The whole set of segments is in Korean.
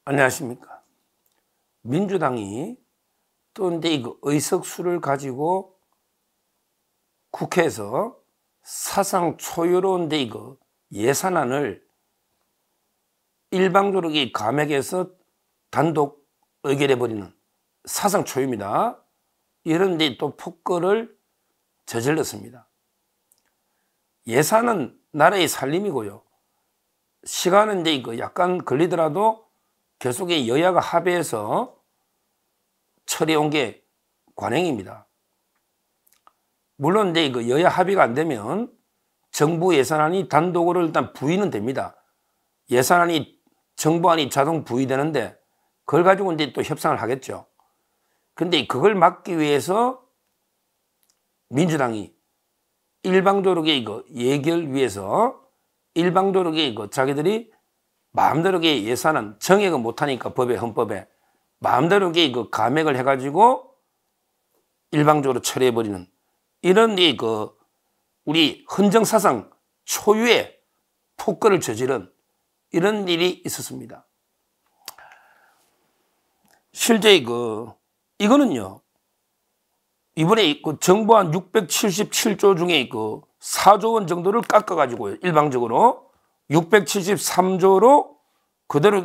안녕하십니까. 민주당이 또 이제 이거 의석수를 가지고 국회에서 사상 초유로운 데 이거 예산안을 일방적으로 감액해서 단독 의결해버리는 사상 초유입니다. 이런 데 또 폭거를 저질렀습니다. 예산은 나라의 살림이고요. 시간은 이제 이거 약간 걸리더라도 계속 여야가 합의해서 처리해온 게 관행입니다. 물론 이제 이거 여야 합의가 안 되면 정부 예산안이 단독으로 일단 부의는 됩니다. 예산안이 정부안이 자동 부의되는데 그걸 가지고 이제 또 협상을 하겠죠. 근데 그걸 막기 위해서 민주당이 일방적으로 이거 예결 위해서 일방적으로 이거 자기들이 마음대로 예산안 정액은 못하니까 법에 헌법에 마음대로 이거 감액을 해가지고 일방적으로 처리해버리는 이런 우리 헌정사상 초유의 폭거를 저지른 이런 일이 있었습니다. 실제 이거는요, 이번에 정부안 677조 중에 4조 원 정도를 깎아가지고요, 일방적으로 673조로 그대로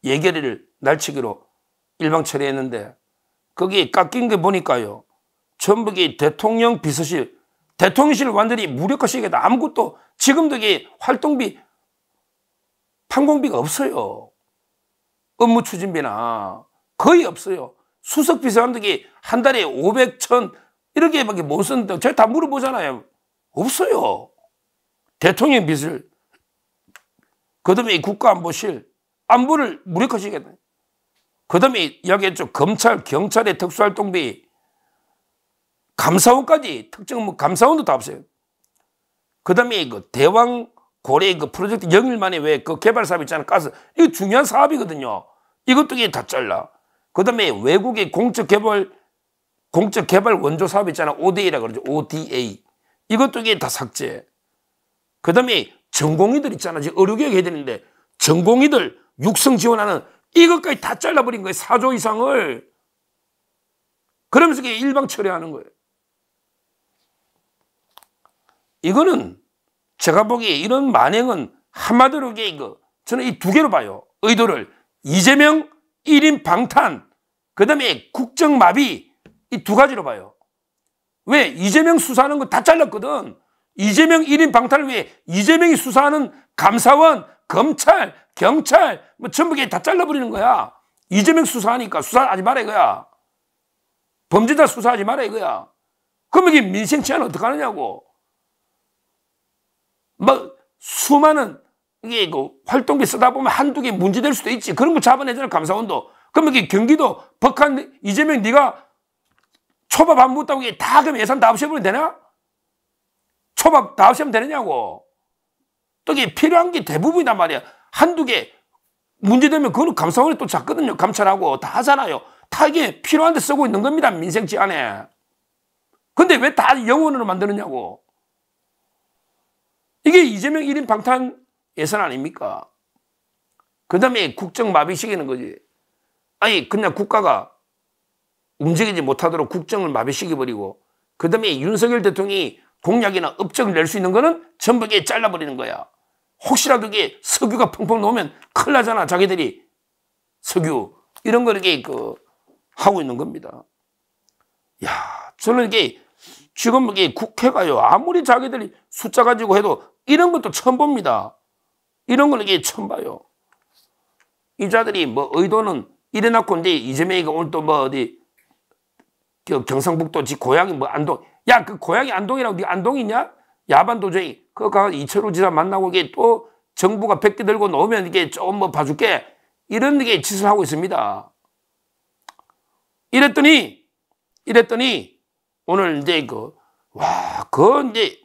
예결을 날치기로 일방 처리했는데 거기에 깎인 게 보니까요, 전부 대통령 비서실, 대통령실을 완전히 무력화시키겠다. 아무것도 지금도 활동비, 판공비가 없어요. 업무 추진비나 거의 없어요. 수석 비서관들이 한 달에 500, 1000 이렇게밖에 못 쓰는데 제가 다 물어보잖아요. 없어요. 대통령 비서실, 그다음에 국가안보실, 안보를 무력화시키겠다. 그다음에 이야기했죠. 검찰, 경찰의 특수활동비, 감사원까지 특정 감사원도 다 없어요. 그다음에 대왕 고래 프로젝트 0일 만에 왜 개발 사업 있잖아요. 가스. 이거 중요한 사업이거든요. 이것도 다 잘라. 그다음에 외국의 공적 개발 원조 사업 있잖아요. ODA라 그러죠. ODA. 이것도 다 삭제. 그다음에 전공의들 있잖아요. 지금 의료개혁 해야 되는데 전공의들 육성 지원하는 이것까지 다 잘라버린 거예요. 4조 이상을. 그러면서 일방 처리하는 거예요. 이거는 제가 보기에 이런 만행은 한마디로 저는 이 두 개로 봐요. 의도를. 이재명 1인 방탄, 그 다음에 국정마비, 이 두 가지로 봐요. 왜? 이재명 수사하는 거 다 잘랐거든. 이재명 1인 방탄을 위해 이재명이 수사하는 감사원, 검찰, 경찰 뭐 전부 다 잘라버리는 거야. 이재명 수사하니까 수사하지 마라 이거야. 범죄자 수사하지 마라 이거야. 그럼 이게 민생 치안은 어떡하느냐고. 뭐 수많은 활동비 쓰다 보면 한두 개 문제될 수도 있지. 그런 거 잡아내잖아, 감사원도. 그럼 이게 경기도 북한 이재명 네가 초밥 안 먹었다고 다 그럼 예산 다 없애버리면 되나? 초밥 다 없애면 되느냐고. 또 이게 필요한 게 대부분이단 말이야. 한두 개 문제되면 그거는 감사원이 또 잡거든요. 감찰하고 다 하잖아요. 다 이게 필요한 데 쓰고 있는 겁니다. 민생 치안에. 근데 왜 다 영원으로 만드느냐고. 이게 이재명 1인 방탄 예산 아닙니까? 그 다음에 국정 마비시키는 거지. 아니 그냥 국가가 움직이지 못하도록 국정을 마비시켜버리고 그 다음에 윤석열 대통령이 공약이나 업적을 낼 수 있는 거는 전부 잘라버리는 거야. 혹시라도 이게 석유가 펑펑 나오면 큰일 나잖아. 자기들이 석유 이런 걸 하고 있는 겁니다. 야, 저는 지금 국회가요, 아무리 자기들이 숫자 가지고 해도 이런 것도 처음 봅니다. 이런 걸 처음 봐요. 이 자들이 뭐 의도는 이래놓고 이제 이재명이가 오늘 또 뭐 어디 경상북도 지 고향이 뭐 안동, 야, 그 고향이 안동이라고 네 안동 있냐? 야반도저히 그거 가서 이철우 지사 만나고 또 정부가 100개 들고 나오면 좀 뭐 봐줄게 이런 짓을 하고 있습니다. 이랬더니 오늘 이제 그건 이제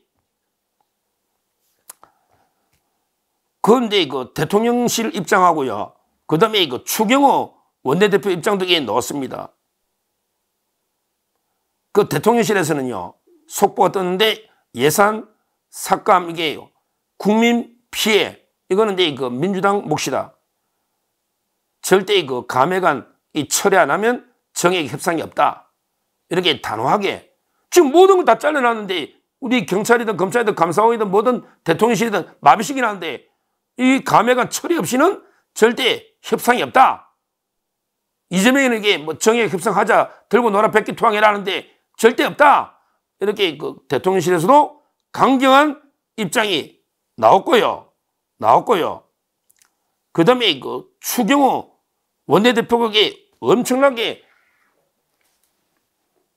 대통령실 입장하고요. 그 다음에 추경호 원내대표 입장도 넣었습니다. 그 대통령실에서는요, 속보가 떴는데 예산 삭감 국민 피해 이거는 이제 민주당 몫이다. 절대 그 감액안 이 철회 안 하면 정액 협상이 없다. 이렇게 단호하게 지금 모든 걸 다 잘라놨는데 우리 경찰이든 검찰이든 감사원이든 뭐든 대통령실이든 마비시키긴 하는데 이 감액안 처리 없이는 절대 협상이 없다. 이재명에게 뭐 정액 협상하자 들고 놀아 백기 투항해라 하는데 절대 없다. 이렇게 그 대통령실에서도 강경한 입장이 나왔고요. 그 다음에 그 추경호 원내대표가 엄청나게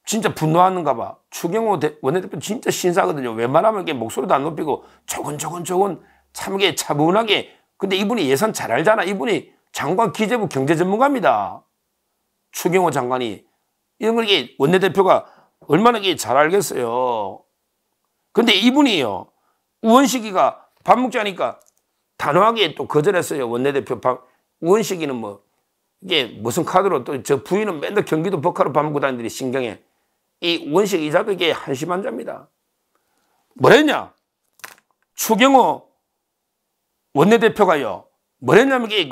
진짜 분노하는가 봐. 추경호 원내대표 진짜 신사거든요. 웬만하면 목소리도 안 높이고 조근조근 참 차분하게. 근데 이분이 예산 잘 알잖아. 이분이 장관 기재부 경제 전문가입니다. 추경호 장관이. 이런 걸 원내대표가 얼마나 잘 알겠어요. 근데 이분이요. 우원식이가 밥 먹자니까 단호하게 또 거절했어요. 원내대표 우원식이는 뭐 이게 무슨 카드로 또 저 부인은 맨날 경기도 버카로 밥 먹고 다니더니 신경에. 이 우원식 이자도 이게 한심한자입니다. 뭐랬냐? 추경호 원내대표가요. 뭐랬냐면 이게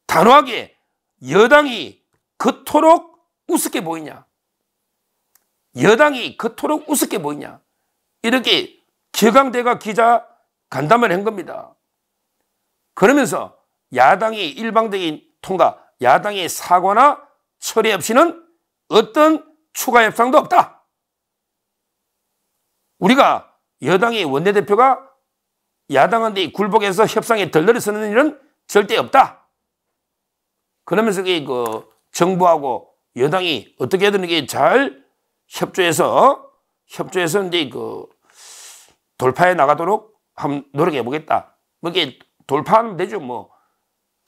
단호하게 여당이 그토록 우습게 보이냐? 여당이 그토록 우습게 보이냐? 이렇게 기강대가 기자 간담회를 한 겁니다. 그러면서 야당이 일방적인 통과, 야당의 사과나 처리 없이는 어떤 추가 협상도 없다. 우리가 여당의 원내대표가 야당한테 굴복해서 협상에 덜덜이 서는 일은 절대 없다. 그러면서 그 정부하고 여당이 어떻게든 이게 잘 협조해서 이제 그 돌파해 나가도록 한번 노력해 보겠다. 뭐 이게 돌파하면 되죠, 뭐.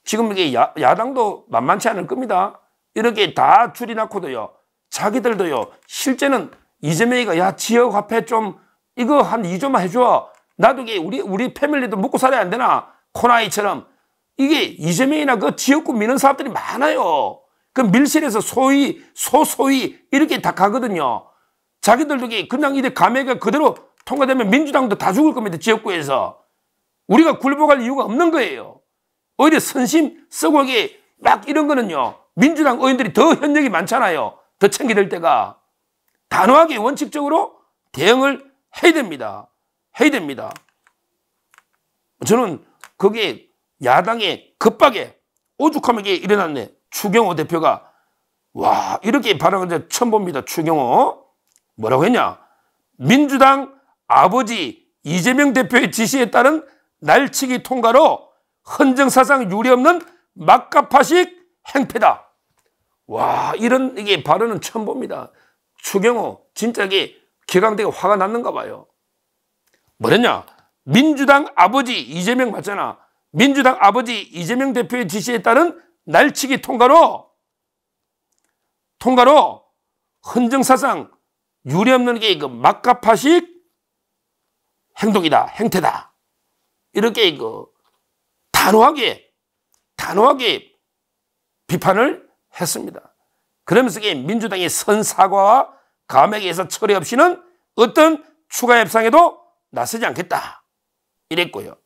지금 이게 야당도 만만치 않을 겁니다. 이렇게 다 줄이 낳고도요. 자기들도요. 실제는 이재명이가 야 지역 화폐 좀 이거 한 2조만 해줘. 나도 이게 우리 패밀리도 먹고 살아야 안 되나? 코나이처럼. 이게 이재명이나 그 지역구 미는 사업들이 많아요. 그 밀실에서 소소위 이렇게 다 가거든요. 자기들도 그냥 이제 감회가 그대로 통과되면 민주당도 다 죽을 겁니다. 지역구에서. 우리가 굴복할 이유가 없는 거예요. 오히려 선심 쓰고 막 이런 거는요. 민주당 의원들이 더 현역이 많잖아요. 더 챙겨들 때가. 단호하게 원칙적으로 대응을 해야 됩니다. 저는 그게 야당의 급박에 오죽하면 일어났네. 추경호 대표가 와 이렇게 발언을 처음 봅니다. 추경호 뭐라고 했냐? 민주당 아버지 이재명 대표의 지시에 따른 날치기 통과로 헌정사상 유례없는 막가파식 행패다. 와 이런 발언은 처음 봅니다. 추경호 진짜 기강대가 화가 났는가 봐요. 뭐랬냐? 민주당 아버지 이재명 맞잖아. 민주당 아버지 이재명 대표의 지시에 따른 날치기 통과로 헌정사상 유례없는 그 막가파식 행동이다. 행태다. 이렇게 단호하게 비판을 했습니다. 그러면서 민주당의 선사과와 감액에서 처리 없이는 어떤 추가 협상에도 나서지 않겠다. 이랬고요.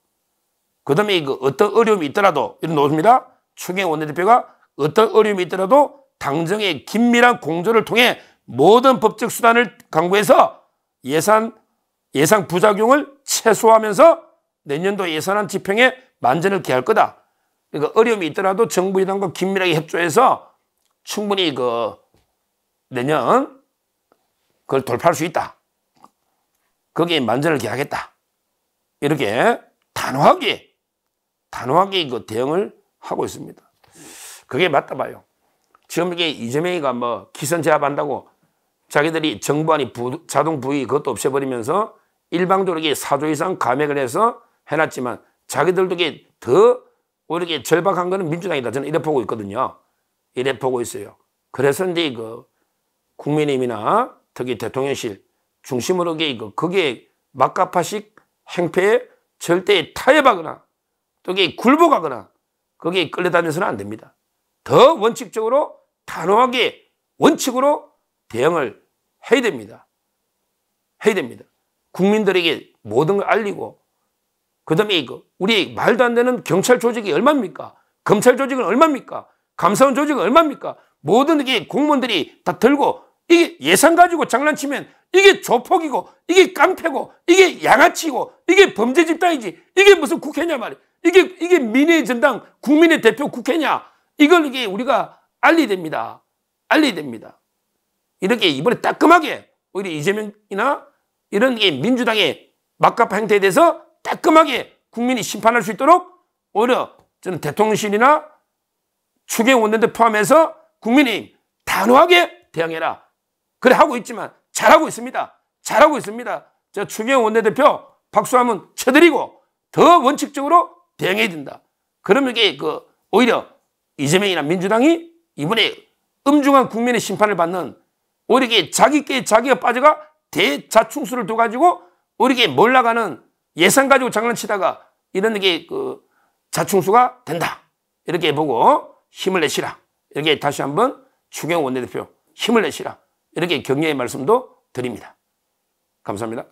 그 다음에 어떤 어려움이 있더라도 이런 노습니다. 추경호 원내대표가 어떤 어려움이 있더라도 당정의 긴밀한 공조를 통해 모든 법적 수단을 강구해서 예산 부작용을 최소화하면서 내년도 예산안 집행에 만전을 기할 거다. 그러니까 어려움이 있더라도 정부 여당과 긴밀하게 협조해서 충분히 내년 그걸 돌파할 수 있다. 거기에 만전을 기하겠다. 이렇게 단호하게 대응을 하고 있습니다. 그게 맞다 봐요. 지금 이재명이가 기선 제압한다고 자기들이 정부안이 자동 부의 그것도 없애버리면서 일방적으로 4조 이상 감액을 해서 해놨지만 자기들도 더 오히려 절박한 거는 민주당이다. 저는 이래 보고 있거든요. 이래 보고 있어요. 그래서 이제 국민의힘이나 특히 대통령실 중심으로 그게 막가파식 행패에 절대 타협하거나 또 굴복하거나 거기에 끌려다녀서는 안 됩니다. 더 원칙적으로 단호하게 원칙으로 대응을 해야 됩니다. 국민들에게 모든 걸 알리고 그 다음에 우리 말도 안 되는 경찰 조직이 얼마입니까? 검찰 조직은 얼마입니까? 감사원 조직은 얼마입니까? 모든 이게 공무원들이 다 들고 이게 예산 가지고 장난치면 이게 조폭이고 이게 깡패고 이게 양아치고 이게 범죄 집단이지 이게 무슨 국회냐 말이야. 이게 민의 전당 국민의 대표 국회냐. 이걸 이게 우리가 알려야 됩니다. 알려야 됩니다. 이렇게 이번에 따끔하게 오히려 이재명이나 이런 게 민주당의 막가파 행태에 대해서 따끔하게 국민이 심판할 수 있도록 오히려 저는 대통령실이나 추경 원내대 포함해서 국민이 단호하게 대응해라. 그래 하고 있지만 잘하고 있습니다. 잘하고 있습니다. 저 추경 원내대표 박수하면 쳐드리고 더 원칙적으로 대응해야 된다. 그러면 이게 오히려 이재명이나 민주당이 이번에 엄중한 국민의 심판을 받는 오히려 이게 자기께 자기가 빠져가 대자충수를 둬가지고 오히려 이게 몰라가는 예산 가지고 장난치다가 이런 게 자충수가 된다. 이렇게 보고 힘을 내시라. 이렇게 다시 한번 추경 원내대표 힘을 내시라. 이렇게 격려의 말씀도 드립니다. 감사합니다.